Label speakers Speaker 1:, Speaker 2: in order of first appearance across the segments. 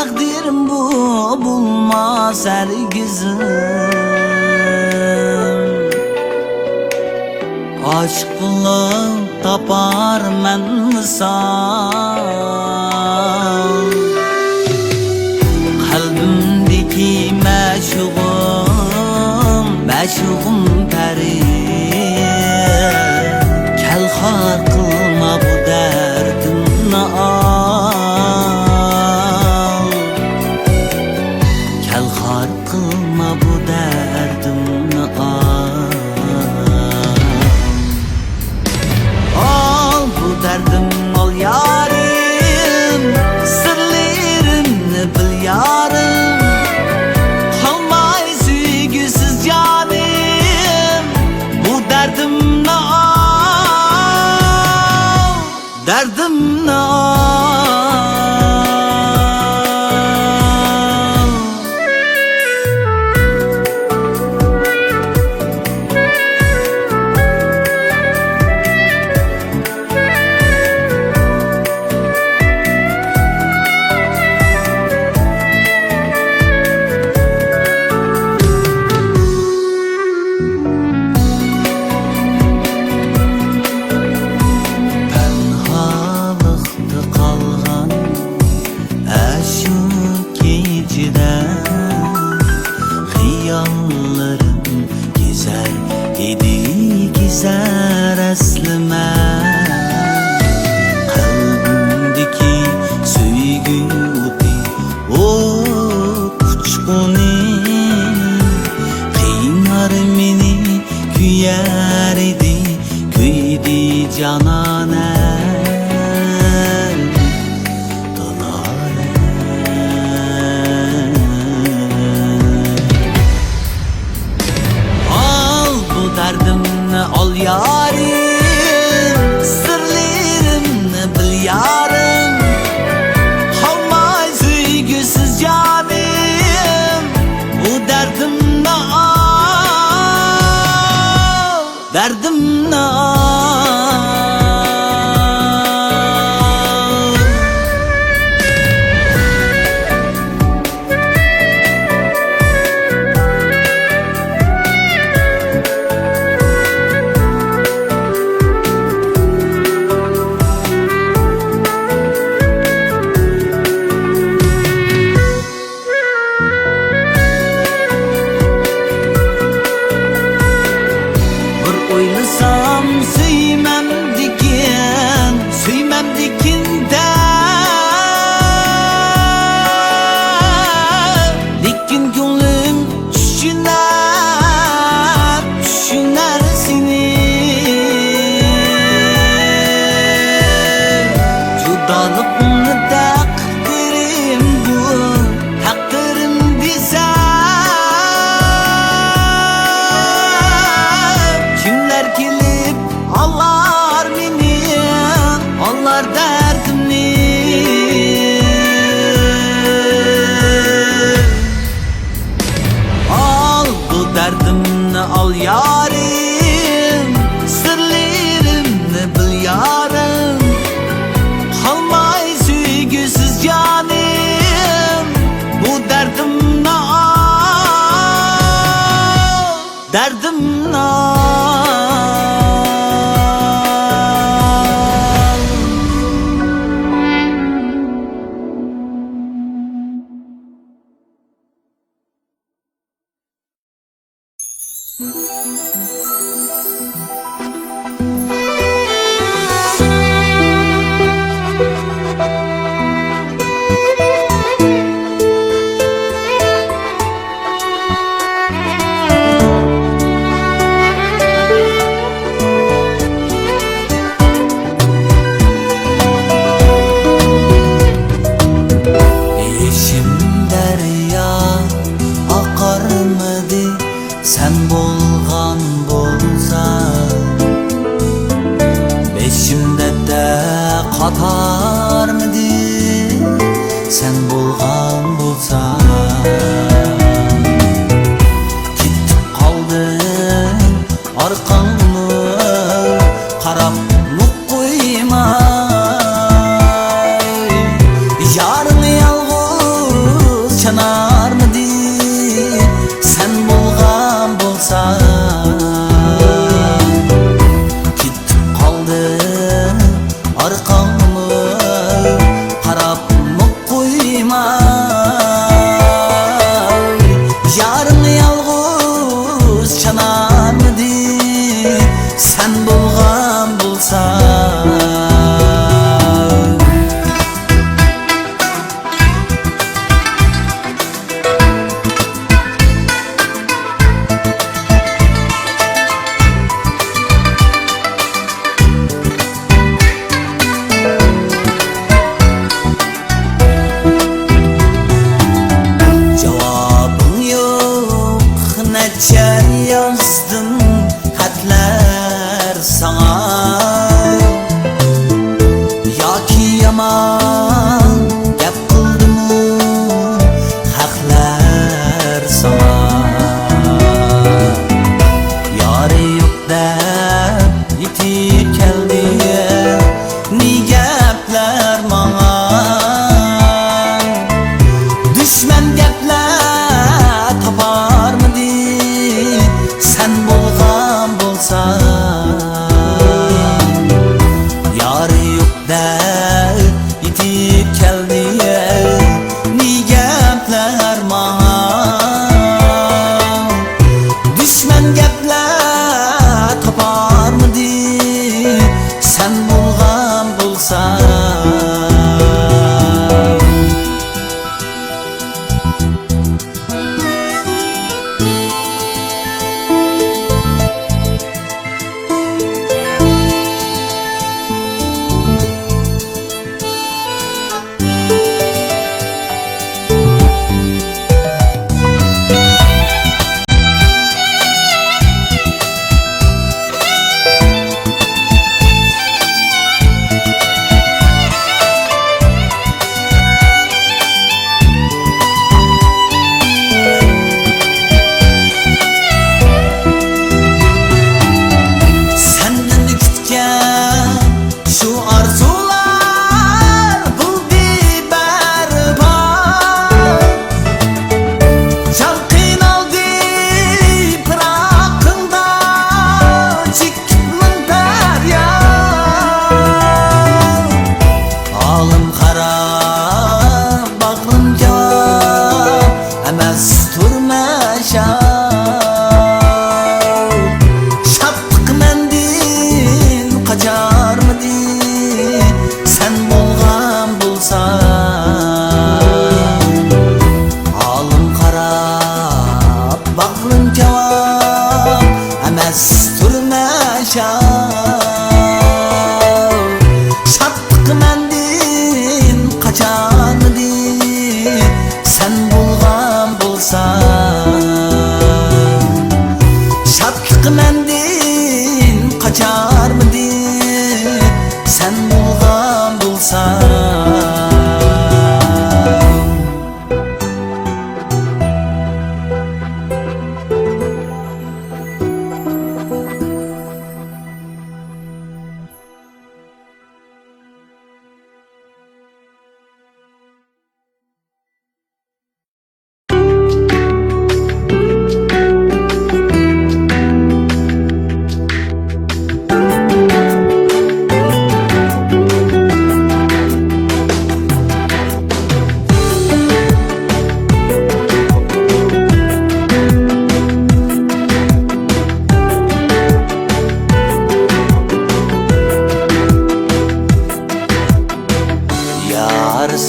Speaker 1: takdirim bu bulmaz herkesin. Aşklık tapar men misal, kalbimdeki meşuğum peri. Kel har kılma bu derdimni al, kel har kılma bu derdimni al. Al bu derdimni al yarim, sırlarımni bil yarim. Kalmay süygüsüz canim, bu derdimni al, derdimni al. Xiyallarım gezer idi gezer eslime. Kalbimdeki söygü uti o uçkuni, kıynar meni küyer idi kuydi canane. Derdimni al yarim, sırlarımni bil yarim. Kalmay süygüsüz canim, bu derdimni al, derdimni al. Oylasam süymem dikinde, lekin ko'nglim düşüner seni. Judalıkni takdirim bu, takdirim desem. Kelip ağlar meni, ağlar derdimni. Al bu derdimni al yarim, sırlarımni bil yarim. Kalmay süygüsüz canim, bu derdimni al, derdimni al. Sen bolgan bolsa, beşimde de qatarmidi. Sen bolgan bolsa, ketip qaldın arqangni qarab qo'ymay. Yarni yolg'iz Yarım yalğız çanamidi sen bulgan bulsan. Yazdım xatlar sana, yoki yaman gap qildimu haqlar sana. Yori yo'q deb yetib keldi ne gaplar manga, düşman gaplar toparmidi sen bulgan bulsan. Yari yo'q deb yetib keldi ne gaplar manga, düşman gaplar toparmidi sen bulgan bulsan. Şaptık mendil kaçarmidi sen bulgan bulsan. Alım qarab bağrım cevap emas turmasha. Şaptık mendil kaçarmidi sen bulgan bulsan. Şatlık mendil kaçarmidi sen bulgan bulsan.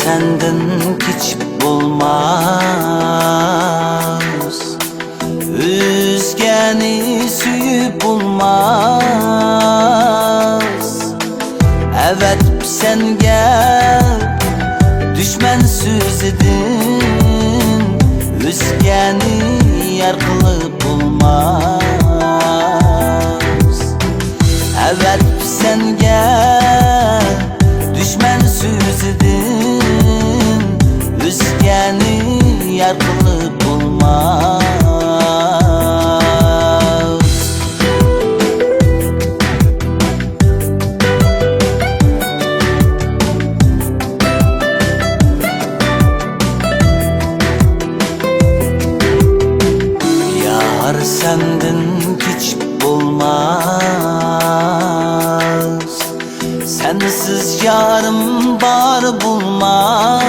Speaker 1: Senden hiç bulmaz, özgeni süyüp bulmaz. Evet sen gel düşman sözüdün, özgeni yer kılıp bulmaz. Evet sen gel düşman sözüdün, özgeni yer kılıp bulmaz. Yar senden hiç bulmaz, sensiz yarım var bulmaz.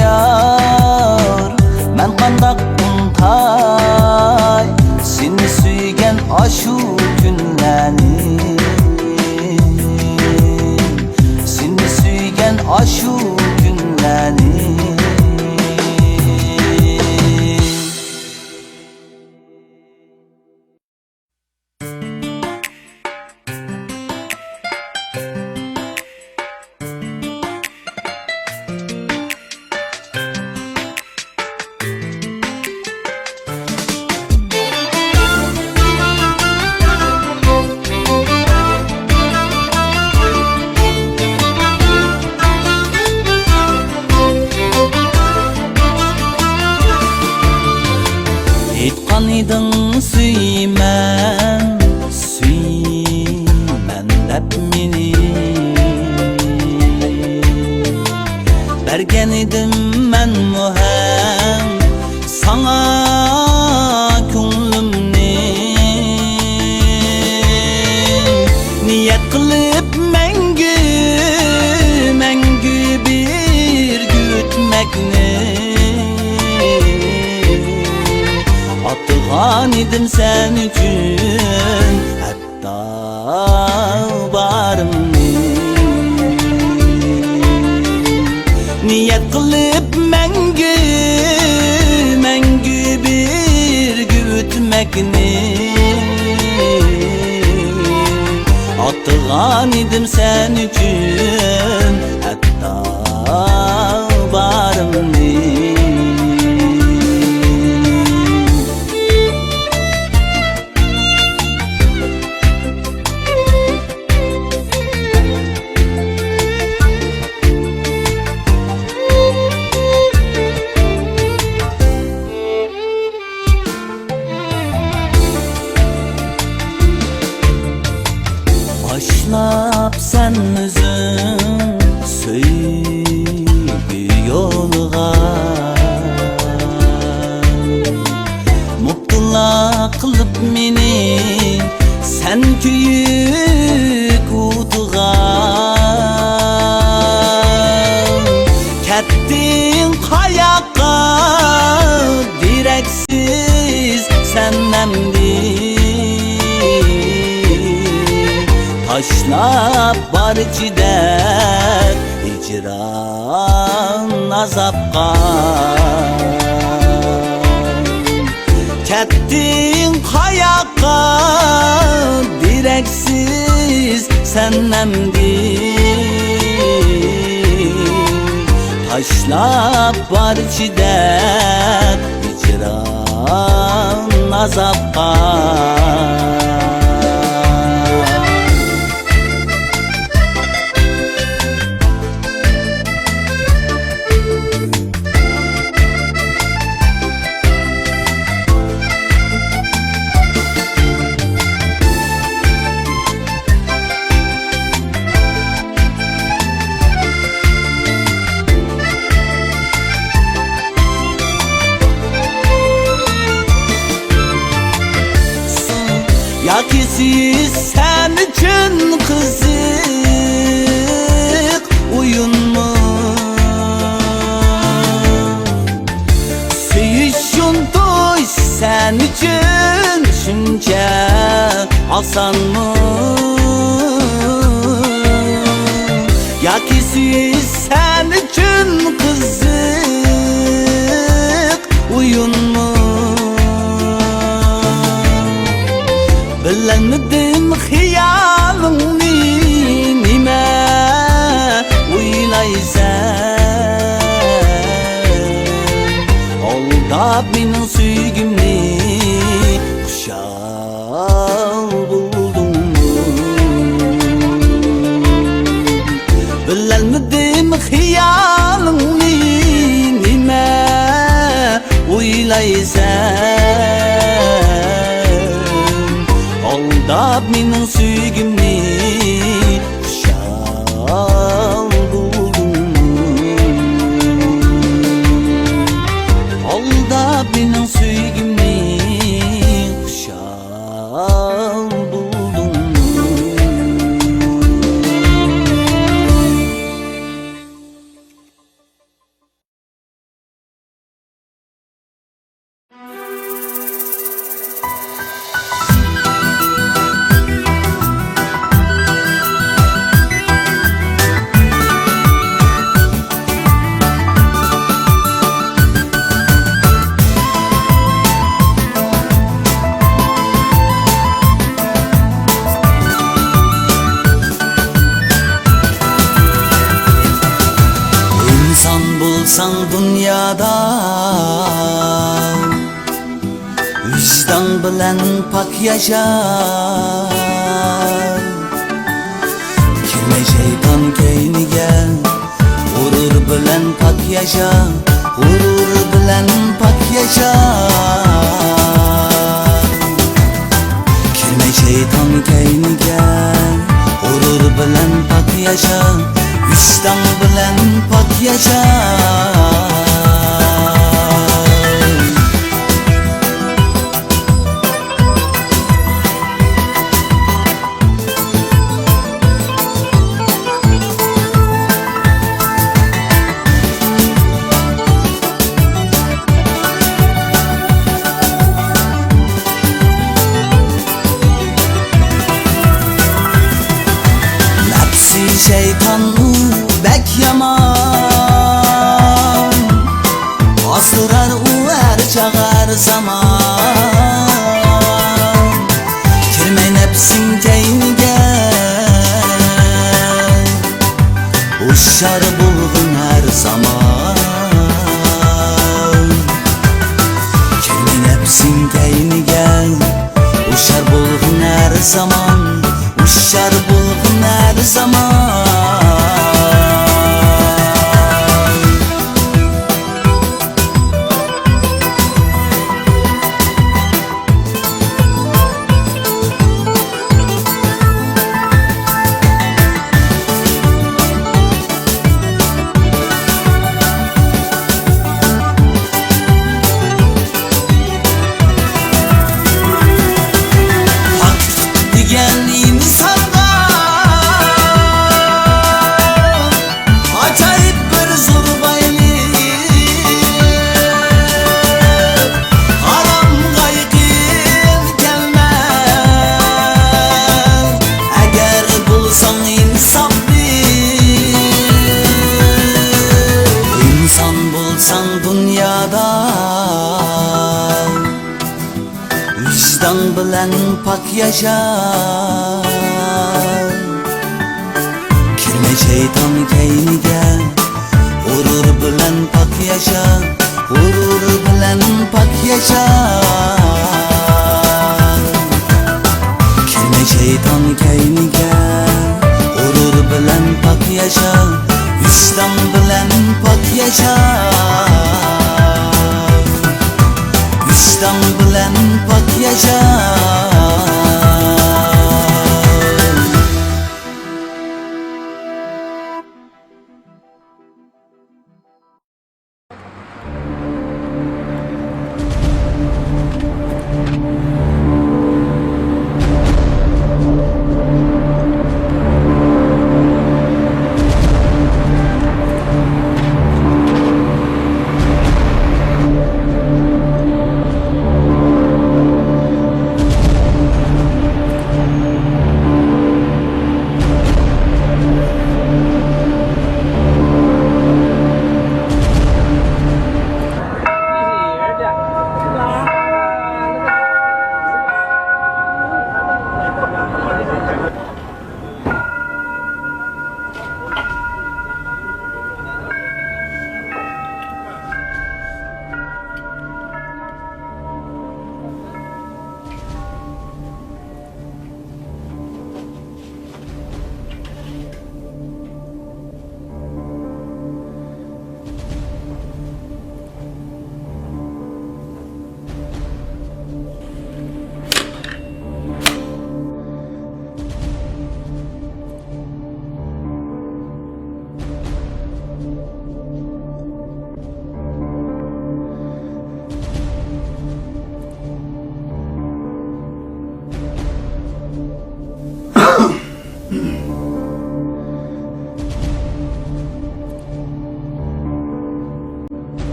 Speaker 1: yar, men qandaq untay seni suygen aşu günlerini, seni suygen aşu günlerini. Aytqan eding suyman, suyman deb meni, bergen edim men muhem sana ko'nglimni. Niyet qilib mangu bir gütmekni atgan edim sen üçün, hatta barımni. Niyet qilib mangu bir gütmekni atgan edim sen üçün, hatta barımni. Başlap sen özün söygü yolga, muktula qılıp meni sen kүйük utgan. Kettin qayoqqa direksiz sen emdi, taşlap var içider hicran azapqa. Kettin qayoqqa direksiz sen emdi, taşlap var içider hicran azapqa. Yaki siz sen için kızık oyun mu? Söyüşün toy sen için şunca asan mı? Yaki siz sen için kızık oyun mu? Bilemedim hiyalını nime uylaysan, aldap menin süygümni kuşal buldun mu? Bilemedim hiyalını nime uylaysan, aldap menin süygümni kuşal buldun mu? Aldap menin süygümni kuşal dünyada vicdan bilen pak yaşa. Kirme şeytan keynige gurur bilen pak yaşa, gurur bilen pak yaşa. Kirme şeytan keynige gurur bilen pak yaşa, vicdan bilen pak yaşa. Şeytanı bek yaman, astırar uver çağır zaman. Kirme nefsin keynige uşar bulgun her zaman. Kirme nefsin keynige uşar bulgun her zaman, uşar bulgun her zaman. Hak diyen insanda acayip bir zurbaylı, haram kaygın gelmez. Eğer bulsan insaflı, insan bulsan dünyada vicdan bilen pak yaşa. Kirme şeytan keynige gurur bilen pak yaşa, gurur bilen pak yaşa. Kirme şeytan keynige gurur bilen pak yaşa, vicdan bilen pak yaşa. Vicdan bilen pak yaşa.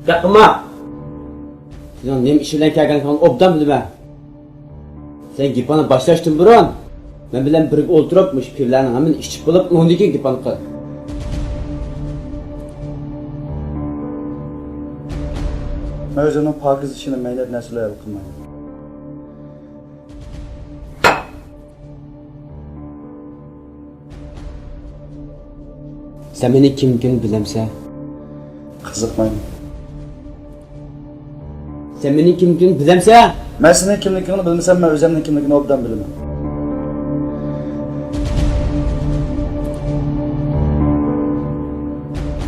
Speaker 2: Yapma! Sen benim işimden kelgen kan obdan bilme. Sen gipanı başlaştın buran. Ben bilen birlik olturupmuş pirlerin hemen işçi bulup ondikin gipanı kıl.
Speaker 3: Mövzunun pakiz işini meylep nesile yapılmayın.
Speaker 2: Sen beni kimligini bilemse?
Speaker 3: Qiziqmayman.
Speaker 2: Sen beni kimligini bilemse?
Speaker 3: Men sening kimligingni bilmasam, men o'zimning kimligini obdan bilaman.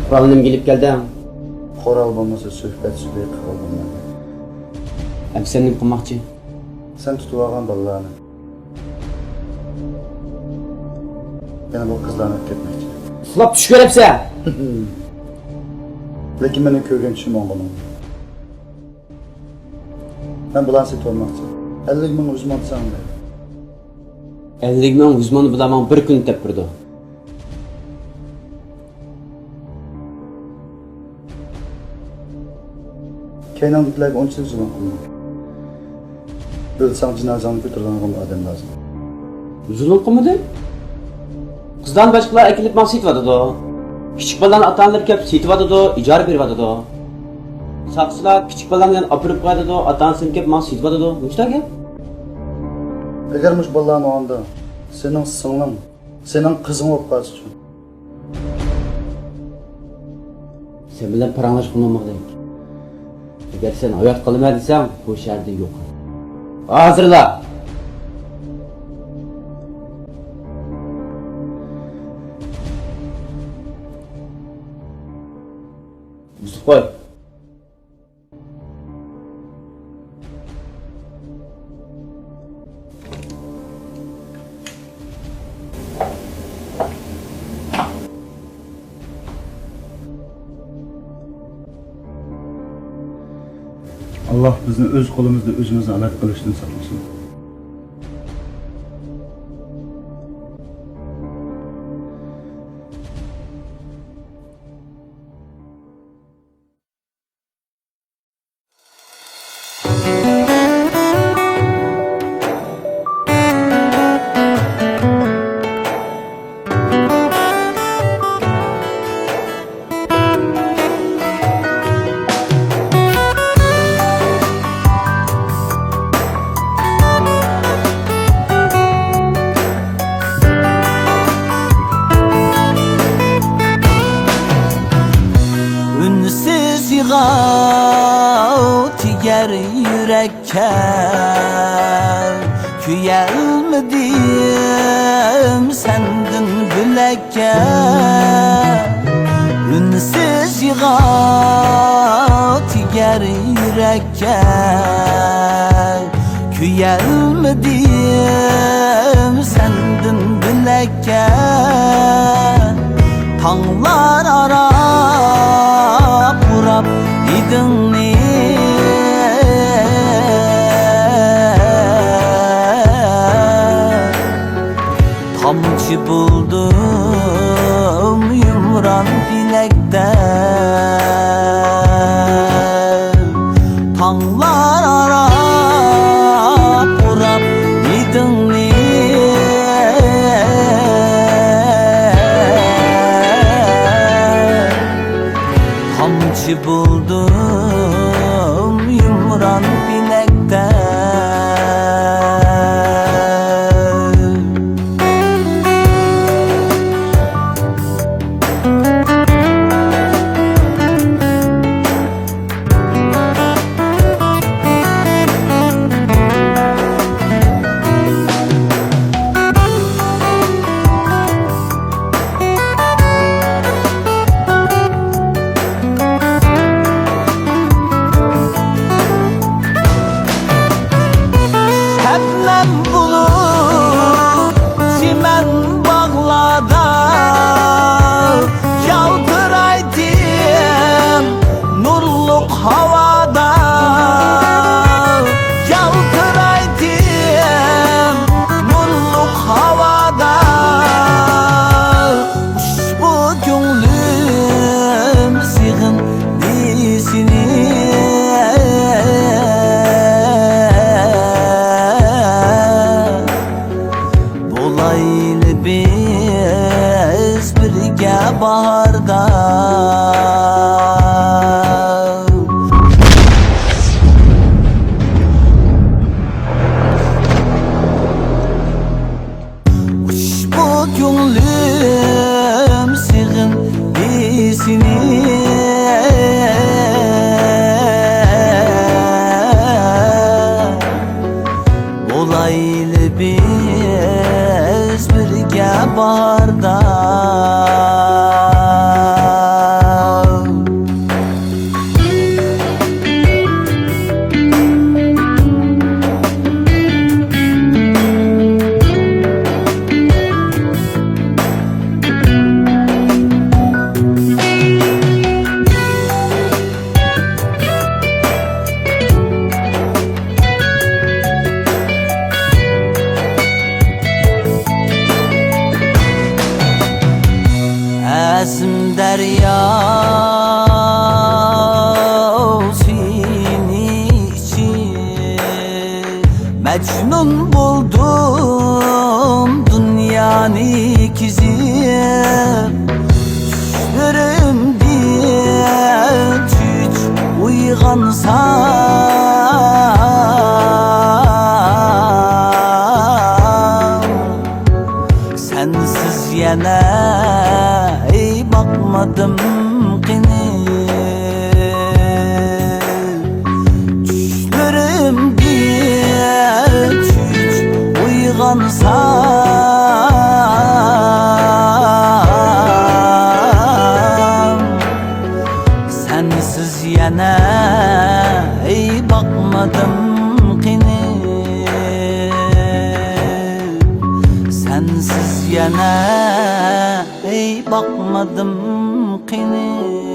Speaker 2: Quralim gelip geldim.
Speaker 3: Qoral bo'lmasa suhbat qilolmayman.
Speaker 2: Hem senin qilmoqchi.
Speaker 3: Sen tutib olgan bolalarni. Yana bu qizlarni olib ketmoqchi.
Speaker 2: Uxlab tush ko'ribsan.
Speaker 3: Lekin meni ko'rgan tushim olmadim. Ben bularni setib olmoqchi. 50 ming uzmon desam.
Speaker 2: 50 ming uzmonni bilaman bir kun tepirdi.
Speaker 3: Keynandakilarga onchilik zulm qildim. Bilsam jinozani ko'taradigan odam lazım.
Speaker 2: Zulm qilmading? Qizdan boshqalar akilib man setibadi. Kichik bolalarni ota-onalar kelib setibadi, ijara beribadi. Saqchilar kichik bolalarni olib qo'yadi, ota-onasini kelib man setibadi. Nechta gap?
Speaker 3: Agar mush bolalarni onda sening singling, sening qizing bo'lib qolsa uchun.
Speaker 2: Sen bilan paranglashib qolmamoqdek. Agar sen hayot qilma desam, bu sharda yo'q. Hozirla. Yusuf qo'y.
Speaker 3: Allah bizni o'z qo'limizda o'zimizni halok qilishdan saqlasin.
Speaker 1: Ünsiz yığav tiger yürekke Küyelmedim sendin bülekke Ünsiz yığav tiger yürekke Küyelmedim sendin bülekke Tağlar arap urap idinni Tamçı buldum yumran bilekte Tağlar arap urap idinni Tamçı buldum yumran bilekte Heplen bulup çimen bağlada Yaltıraydım nurluk havada Yaltıraydım nurluk havada Uçbu gönlüm sığın disini Bulaylı biz birge baharda Uçbu gönlüm sığın baharda. Əzim derya seni için Mecnun buldum dünyanın ikizi. Düşlerimde tüç uygansam Sensiz yana bakmadım kini. Düşlerimde tüç uygansam Sensiz yana bakmadım kini. Sensiz yana bakmadım kini.